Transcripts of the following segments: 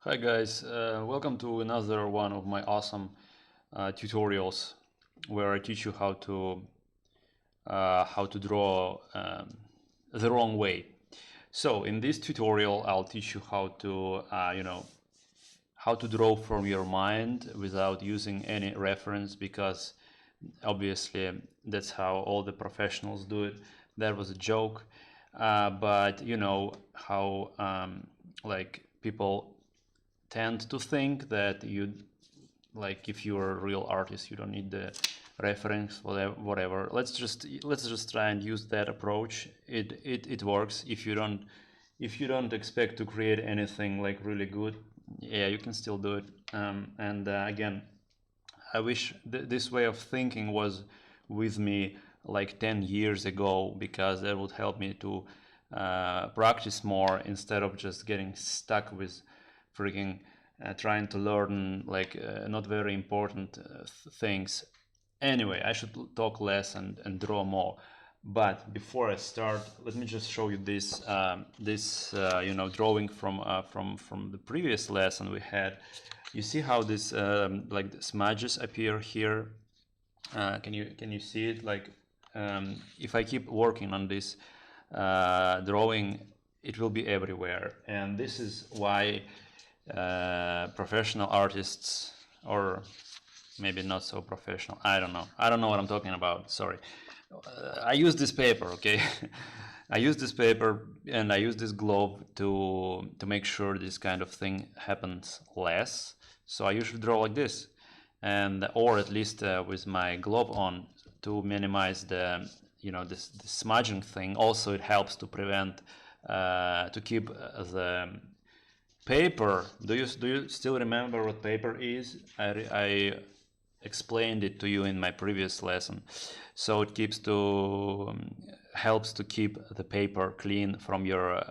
Hi guys, welcome to another one of my awesome tutorials where I teach you how to draw the wrong way. So in this tutorial, I'll teach you how to draw from your mind without using any reference, because obviously that's how all the professionals do it. That was a joke, but you know how like people tend to think that if you're a real artist, you don't need the reference, whatever. Let's just try and use that approach. It works. If you don't expect to create anything like really good, yeah, you can still do it. And again, I wish this way of thinking was with me like 10 years ago, because that would help me to practice more instead of just getting stuck with freaking trying to learn not very important things. Anyway, I should talk less and draw more. But before I start, let me just show you this drawing from the previous lesson we had. You see how this like the smudges appear here? Can you see it? If I keep working on this drawing, it will be everywhere, and this is why professional artists, or maybe not so professional, I don't know what I'm talking about, sorry. I use this paper, okay? I use this paper and I use this globe to make sure this kind of thing happens less. So I usually draw like this, and or at least with my glove on, to minimize the this smudging thing. Also, it helps to prevent to keep the paper. Do you still remember what paper is? I explained it to you in my previous lesson. So it helps to keep the paper clean from your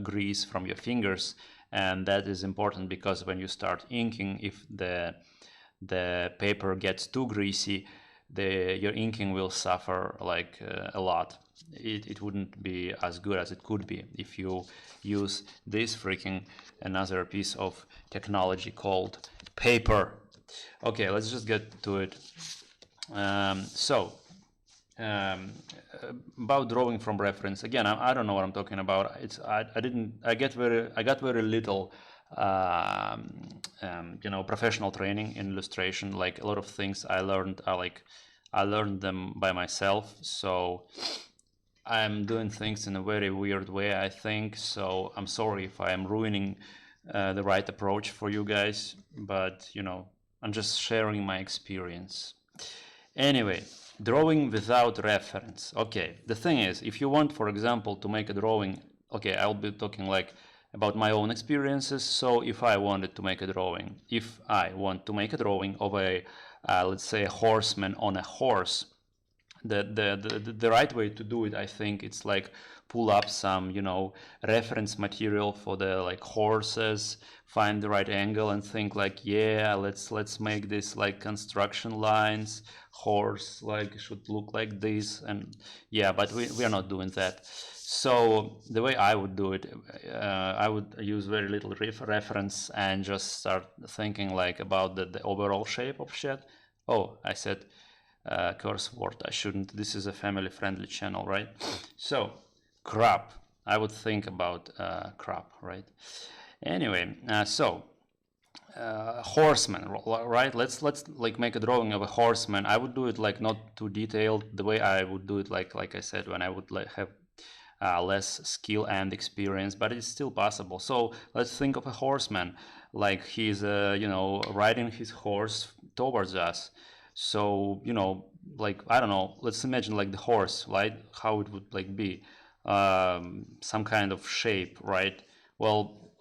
grease from your fingers, and that is important because when you start inking, if the paper gets too greasy, your inking will suffer a lot. It wouldn't be as good as it could be if you use this freaking another piece of technology called paper. Okay, let's just get to it. So about drawing from reference again, I don't know what I'm talking about. I got very little professional training in illustration. Like a lot of things I learned them by myself. So I'm doing things in a very weird way, I think. So I'm sorry if I am ruining the right approach for you guys, but I'm just sharing my experience. Anyway, drawing without reference. Okay, the thing is, if you want, for example, to make a drawing, okay, I'll be talking about my own experiences. So if I wanted to make a drawing, if I want to make a drawing of let's say a horseman on a horse, the right way to do it, I think, it's pull up some reference material for the horses, find the right angle and think yeah, let's make this construction lines, horse should look like this, and yeah, but we are not doing that. So the way I would do it, I would use very little reference and just start thinking about the overall shape of shit. Oh, I said curse word. I shouldn't. This is a family-friendly channel, right? So, crop. I would think about crop, right? Anyway, horseman, right? Let's make a drawing of a horseman. I would do it not too detailed, the way I would do it like I said, when I would have less skill and experience, but it's still possible. So let's think of a horseman, like he's riding his horse towards us. So I don't know, let's imagine the horse, right? How it would be some kind of shape, right? Well,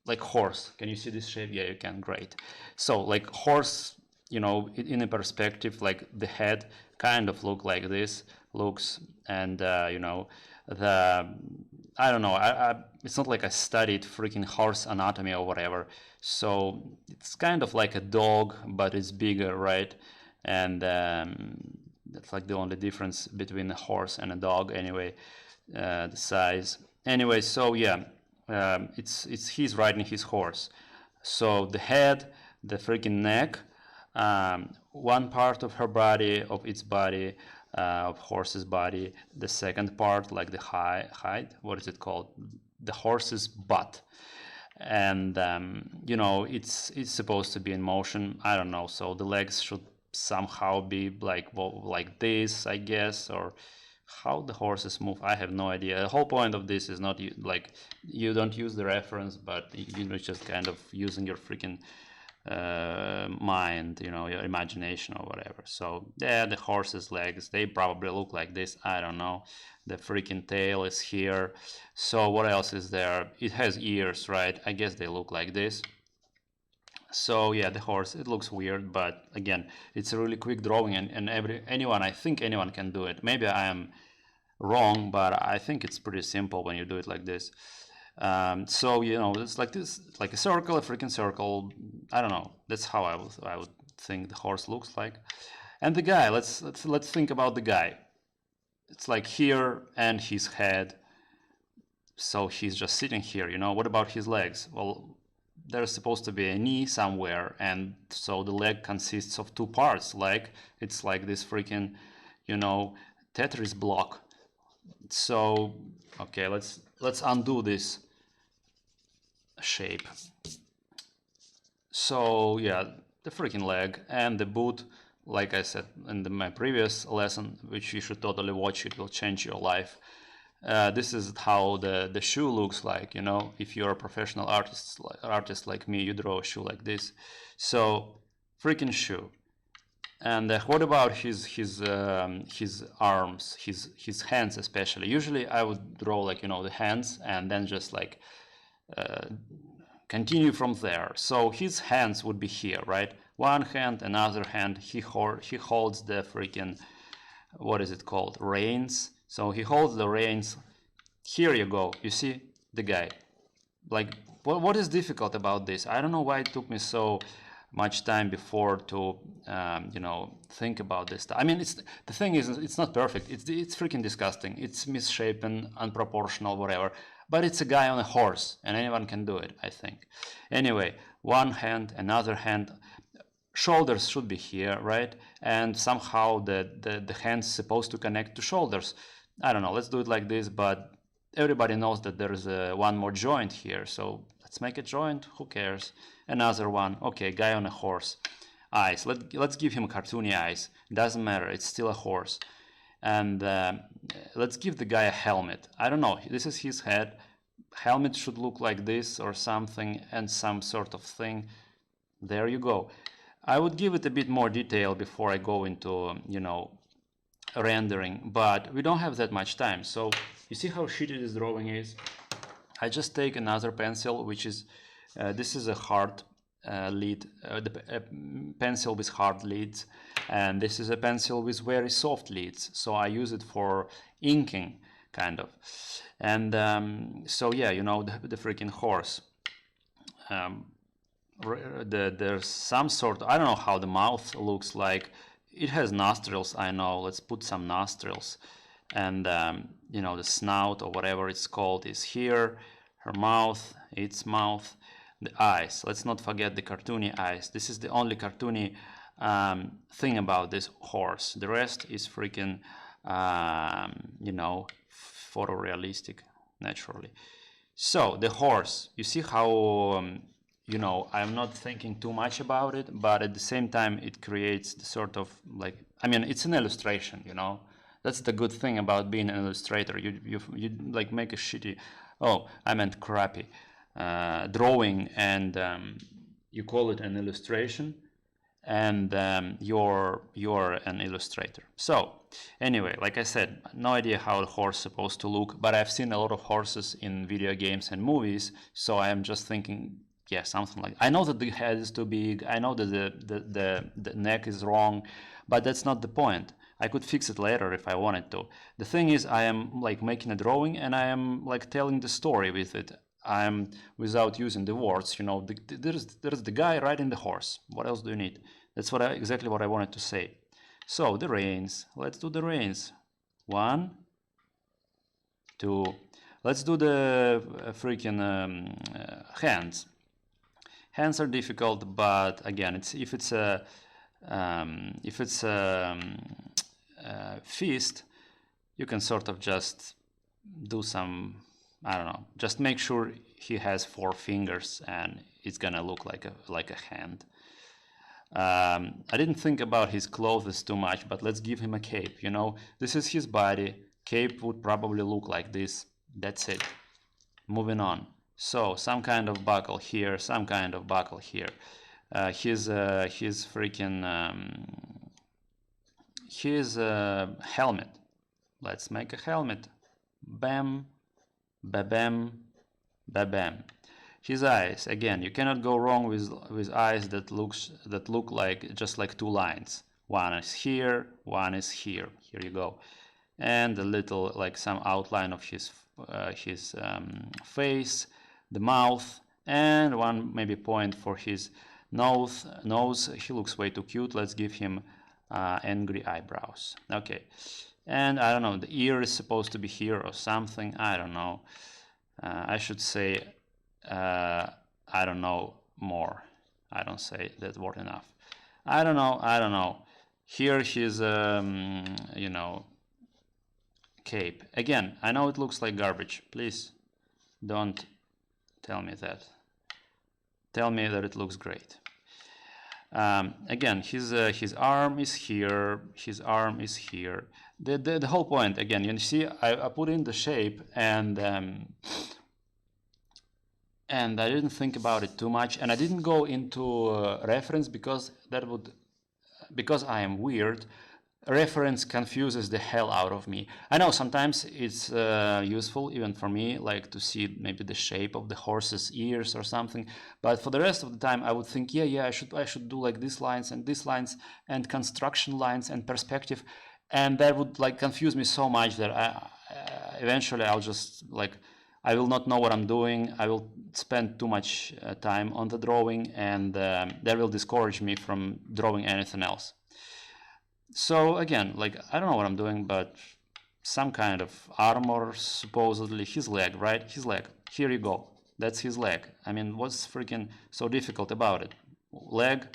like horse, can you see this shape? Yeah, you can. Great. So horse, in a perspective, the head kind of look like this looks, and the I don't know, it's not like I studied freaking horse anatomy or whatever. So it's kind of like a dog, but it's bigger, right? And that's the only difference between a horse and a dog, anyway, the size. Anyway, so yeah, he's riding his horse. So the head, the freaking neck, one part of her body, of its body, of horse's body, the second part, like the hide, what is it called? The horse's butt. And you know, it's supposed to be in motion. I don't know, so the legs should somehow be like, well, like this, I guess, or how the horses move, I have no idea. The whole point of this is not like you don't use the reference, but you know, just kind of using your freaking mind, you know, your imagination or whatever. So yeah, the horse's legs, they probably look like this. I don't know. The freaking tail is here. So what else is there? It has ears, right? I guess they look like this. So yeah, the horse, it looks weird, but again, it's a really quick drawing, and I think anyone can do it. Maybe I am wrong, but I think it's pretty simple when you do it like this. So you know, it's like this, like a circle, a freaking circle. I don't know. That's how I would think the horse looks like. And the guy, let's think about the guy. It's like here and his head. So he's just sitting here, you know. What about his legs? Well, there's supposed to be a knee somewhere, and so the leg consists of two parts. Like it's like this freaking, you know, Tetris block. So okay, let's undo this shape. So yeah, the freaking leg and the boot, like I said in my previous lesson, which you should totally watch, it will change your life. This is how the shoe looks like, you know. If you're a professional artist like me, you draw a shoe like this. So freaking shoe. And what about his arms, his hands especially? Usually I would draw like, you know, the hands and then just like continue from there. So his hands would be here, right? One hand, another hand. He holds the freaking, what is it called? Reins. So he holds the reins. Here you go. You see the guy. Like, what is difficult about this? I don't know why it took me so much time before to, you know, think about this stuff. I mean, the thing is, it's not perfect. It's freaking disgusting. It's misshapen, unproportional, whatever. But it's a guy on a horse, and anyone can do it, I think. Anyway, one hand, another hand. Shoulders should be here, right? And somehow the hand's supposed to connect to shoulders. I don't know, let's do it like this, but everybody knows that there's one more joint here, so let's make a joint. Who cares? Another one. Okay, guy on a horse. Eyes. Let's give him cartoony eyes. Doesn't matter, it's still a horse. And let's give the guy a helmet. I don't know, this is his head. Helmet should look like this or something, and some sort of thing. There you go. I would give it a bit more detail before I go into, you know, rendering, but we don't have that much time. So you see how shitty this drawing is? I just take another pencil, which is, this is a hard lead, pencil with hard leads, and this is a pencil with very soft leads. So I use it for inking, kind of. And so yeah, you know, the freaking horse. There's some sort, I don't know how the mouth looks like. It has nostrils, I know. Let's put some nostrils. And you know, the snout or whatever it's called is here. Her mouth, its mouth. The eyes, let's not forget the cartoony eyes. This is the only cartoony thing about this horse. The rest is freaking you know, photorealistic, naturally. So the horse, you see how you know, I'm not thinking too much about it, but at the same time, it creates the sort of like, I mean, it's an illustration, you know. That's the good thing about being an illustrator. You like make a shitty, oh, I meant crappy drawing, and you call it an illustration, and you're an illustrator. So anyway, like I said, no idea how a horse is supposed to look, but I've seen a lot of horses in video games and movies, so I am just thinking, yeah, something like, I know that the head is too big, I know that the neck is wrong, but that's not the point. I could fix it later if I wanted to. The thing is, I am like making a drawing and I am like telling the story with it. I'm without using the words, you know. There's the guy riding the horse. What else do you need? That's exactly what I wanted to say. So the reins. Let's do the reins. 1, 2. Let's do the freaking hands. Hands are difficult, but again, if it's a fist, you can sort of just do some, I don't know, just make sure he has 4 fingers and it's gonna look like a hand. I didn't think about his clothes too much, but let's give him a cape. You know, this is his body. Cape would probably look like this. That's it. Moving on. So some kind of buckle here, some kind of buckle here. His freaking his helmet. Let's make a helmet. Bam, ba-bam, ba-bam. His eyes. Again, you cannot go wrong with eyes that look like just like 2 lines. One is here, one is here. Here you go. And a little like some outline of his face, the mouth, and one maybe point for his nose. He looks way too cute. Let's give him angry eyebrows. Okay, and I don't know, the ear is supposed to be here or something. I don't know. I should say I don't know more. I don't say that word enough. I don't know. Here his you know, cape. Again, I know it looks like garbage. Please don't tell me that. Tell me that it looks great. Again, his arm is here. His arm is here. The whole point, again, you see, I put in the shape and I didn't think about it too much, and I didn't go into reference because I am weird. Reference confuses the hell out of me. I know sometimes it's useful even for me, like to see maybe the shape of the horse's ears or something, but for the rest of the time I would think, yeah, I should do like these lines and construction lines and perspective, and that would like confuse me so much that eventually I'll just like, I will not know what I'm doing. I will spend too much time on the drawing, and that will discourage me from drawing anything else. So again, like, I don't know what I'm doing, but some kind of armor, supposedly. His leg, right? His leg. Here you go. That's his leg. I mean, what's freaking so difficult about it? Leg.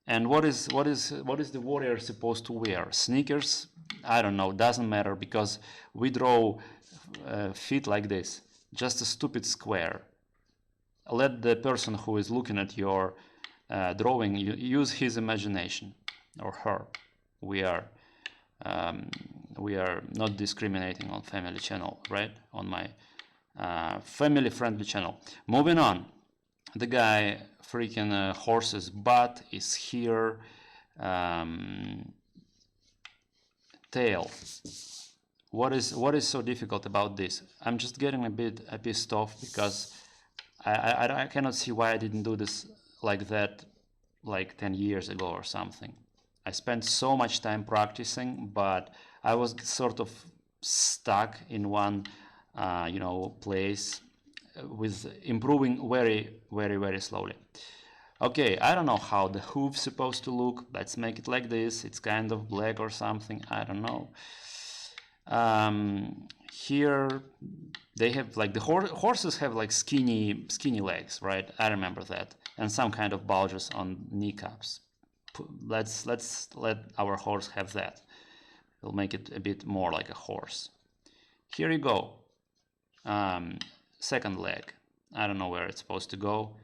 And what is the warrior supposed to wear? Sneakers? I don't know. Doesn't matter, because we draw feet like this. Just a stupid square. Let the person who is looking at your drawing use his imagination. Or her. We are not discriminating on family channel, right? On my family friendly channel. Moving on. The guy freaking horse's butt is here. Tail. What is so difficult about this? I'm just getting a bit pissed off because I cannot see why I didn't do this like that like 10 years ago or something. I spent so much time practicing, but I was sort of stuck in one, you know, place with improving very, very, very slowly. Okay, I don't know how the hoof's supposed to look. Let's make it like this. It's kind of black or something. I don't know. Here they have like the horses have like skinny legs, right? I remember that, and some kind of bulges on kneecaps. Let's let our horse have that. We'll make it a bit more like a horse. Here you go. Second leg. I don't know where it's supposed to go.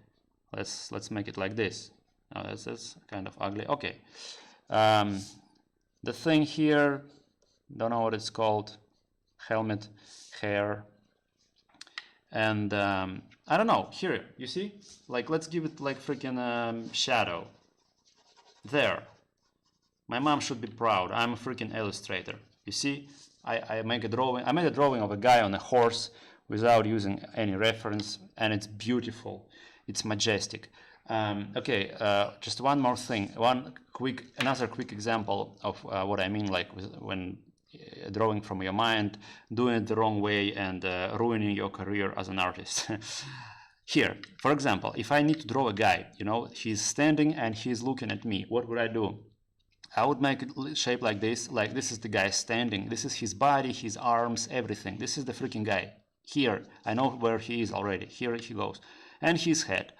Let's make it like this. Oh, that's kind of ugly. Okay. The thing here, don't know what it's called. Helmet, hair, and I don't know. Here, you see? Like, let's give it like freaking shadow. There. My mom should be proud. I'm a freaking illustrator. You see, I make a drawing. I made a drawing of a guy on a horse without using any reference, and it's beautiful. It's majestic. Okay, just one more thing. Another quick example of what I mean, like when drawing from your mind, doing it the wrong way, and ruining your career as an artist. Here, for example, if I need to draw a guy, you know, he's standing and he's looking at me, what would I do? I would make it shape like this is the guy standing. This is his body, his arms, everything. This is the freaking guy. Here, I know where he is already. Here he goes. And his head.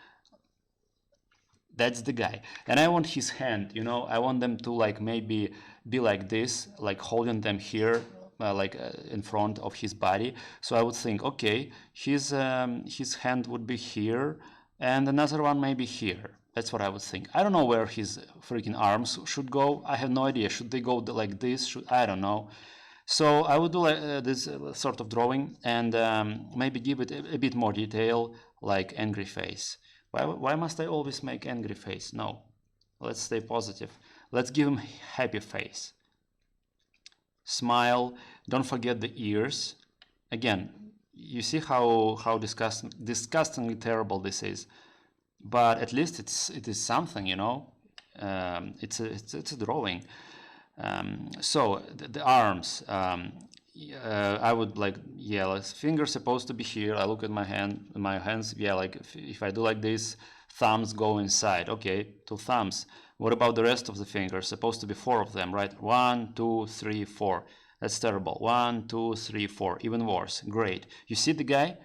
That's the guy. And I want his hand, you know, I want them to like maybe be like this, like holding them here, in front of his body. So I would think, okay, his hand would be here, and another one maybe here. That's what I would think. I don't know where his freaking arms should go. I have no idea. Should they go like this? I don't know. So I would do this sort of drawing and maybe give it a bit more detail, like angry face. Why must I always make angry face? No. Let's stay positive. Let's give him happy face. Smile. Don't forget the ears. Again, you see how disgustingly terrible this is. But at least it is something, you know. It's a drawing. So the arms. I would like, yeah, like fingers supposed to be here. I look at my hands. Yeah, like if I do like this, thumbs go inside. Okay, 2 thumbs. What about the rest of the fingers? Supposed to be 4 of them, right? 1, 2, 3, 4. That's terrible. 1, 2, 3, 4. Even worse. Great. You see the guy?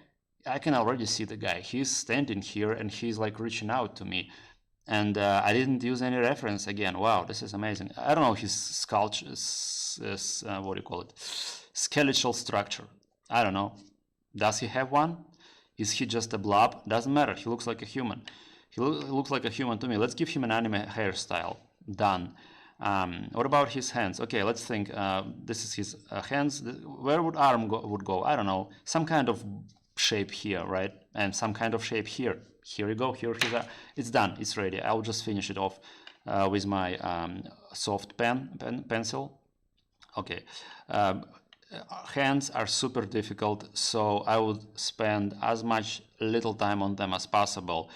I can already see the guy. He's standing here and he's like reaching out to me. And I didn't use any reference again. Wow, this is amazing. I don't know his sculpture, what do you call it? Skeletal structure. I don't know. Does he have one? Is he just a blob? Doesn't matter. He looks like a human. He looks like a human to me. Let's give him an anime hairstyle. Done. What about his hands? Okay, let's think. This is his hands. Where would arm would go? I don't know. Some kind of shape here, right? And some kind of shape here. Here you go. Here it's done. It's ready. I'll just finish it off with my soft pencil. Okay. Hands are super difficult, so I would spend as much little time on them as possible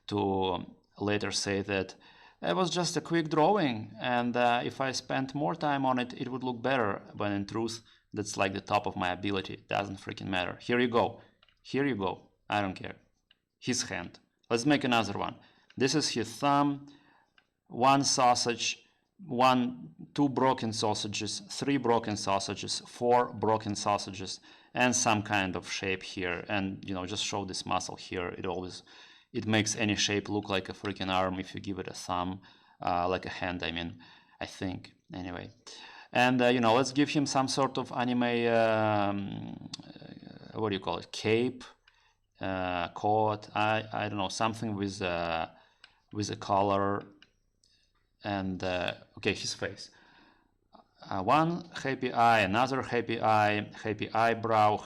to later say that it was just a quick drawing, and if I spent more time on it, it would look better, but in truth, that's like the top of my ability. It doesn't freaking matter. Here you go. Here you go. I don't care. His hand. Let's make another one. This is his thumb, 1 sausage, 2 broken sausages, 3 broken sausages, 4 broken sausages, and some kind of shape here. And you know, just show this muscle here. It makes any shape look like a freaking arm if you give it a thumb, like a hand. I mean, I think anyway. And you know, let's give him some sort of anime. What do you call it? Cape, coat. I don't know, something with a collar. And okay, his face. One happy eye, another happy eyebrow,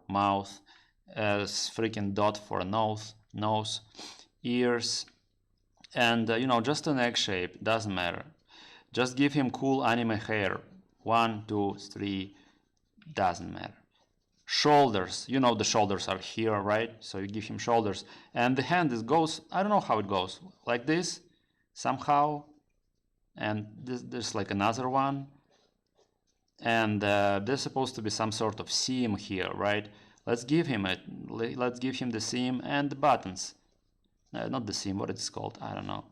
mouth, freaking dot for a nose, ears, and you know, just an egg shape. Doesn't matter. Just give him cool anime hair. 1, 2, 3. Doesn't matter. Shoulders. You know the shoulders are here, right? So you give him shoulders, and the hand goes. I don't know how it goes. Like this. Somehow, and there's like another one, and there's supposed to be some sort of seam here, right? Let's give him it. Let's give him the seam and the buttons. Not the seam. What it's called? I don't know.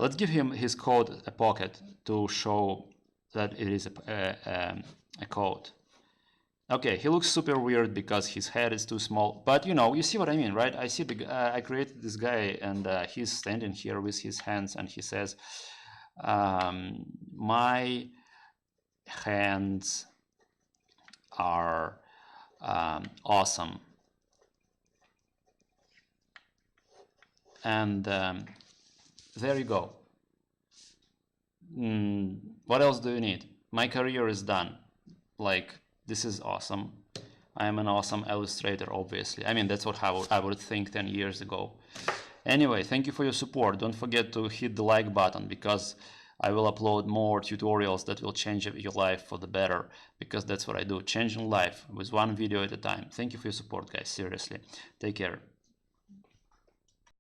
Let's give him his coat a pocket to show that it is a coat. Okay, he looks super weird because his head is too small, but you know, you see what I mean, right? I created this guy, and he's standing here with his hands, and he says, my hands are awesome. And there you go. What else do you need? My career is done. Like, this is awesome. I am an awesome illustrator, obviously. I mean, that's what I would think 10 years ago. Anyway, thank you for your support. Don't forget to hit the like button, because I will upload more tutorials that will change your life for the better, because that's what I do, changing life with one video at a time. Thank you for your support, guys. Seriously. Take care.